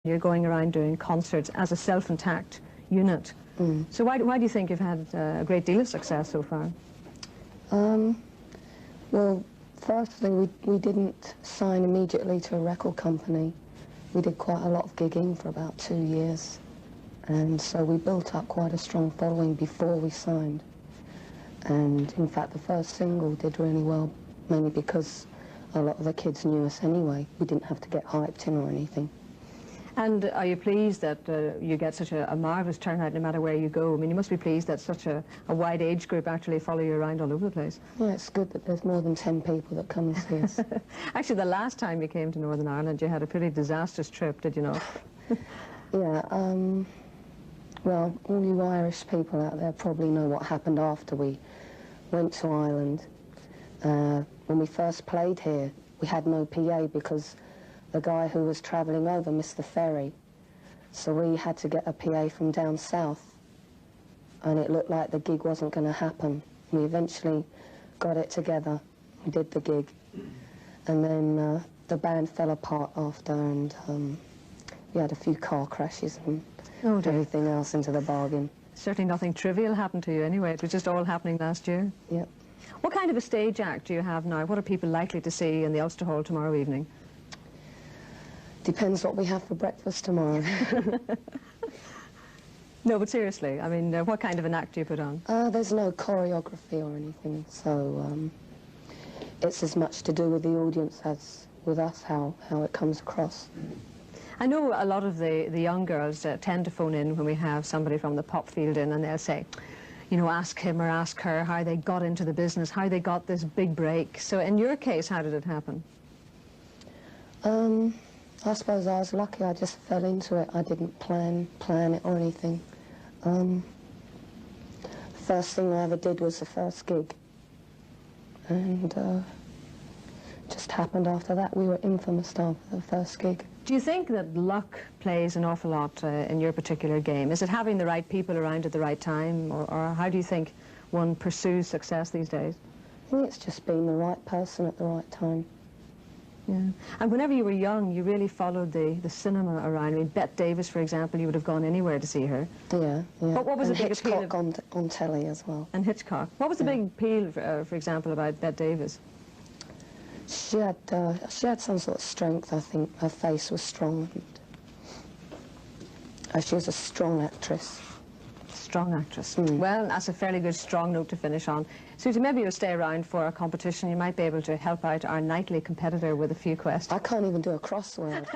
You're going around doing concerts as a self-intact unit. So why do you think you've had a great deal of success so far? Well, firstly, we didn't sign immediately to a record company. We did quite a lot of gigging for about 2 years, and so we built up quite a strong following before we signed. And in fact, the first single did really well, mainly because a lot of the kids knew us anyway. We didn't have to get hyped in or anything. And are you pleased that you get such a marvellous turnout no matter where you go? I mean, you must be pleased that such a wide age group actually follow you around all over the place. Yeah, it's good that there's more than 10 people that come and see us. Actually, the last time you came to Northern Ireland, you had a pretty disastrous trip, did you not? Yeah, well, all you Irish people out there probably know what happened after we went to Ireland. When we first played here, we had no PA because the guy who was travelling over missed the ferry. So we had to get a PA from down south, and it looked like the gig wasn't going to happen. We eventually got it together, we did the gig, and then the band fell apart after, and we had a few car crashes and everything else into the bargain. Certainly nothing trivial happened to you anyway, it was just all happening last year. Yep. What kind of a stage act do you have now? What are people likely to see in the Ulster Hall tomorrow evening? Depends what we have for breakfast tomorrow. No, but seriously, I mean, what kind of an act do you put on? There's no choreography or anything, so it's as much to do with the audience as with us, how it comes across. I know a lot of the young girls tend to phone in when we have somebody from the pop field in, and they'll say, you know, ask him or ask her how they got into the business, how they got this big break. So in your case, how did it happen? I suppose I was lucky. I just fell into it. I didn't plan it or anything. The first thing I ever did was the first gig, and just happened after that. We were infamous after the first gig. Do you think that luck plays an awful lot in your particular game? Is it having the right people around at the right time, or how do you think one pursues success these days? I think it's just being the right person at the right time. Yeah. And whenever you were young, you really followed the cinema around. I mean, Bette Davis, for example, you would have gone anywhere to see her. Yeah, yeah. What was and the big appeal Hitchcock on telly as well. And Hitchcock. What was the big appeal, for example, about Bette Davis? She had some sort of strength, I think. Her face was strong, and she was a strong actress. Strong actress. Well, that's a fairly good strong note to finish on. Siouxsie, maybe you'll stay around for a competition. You might be able to help out our nightly competitor with a few questions. I can't even do a crossword.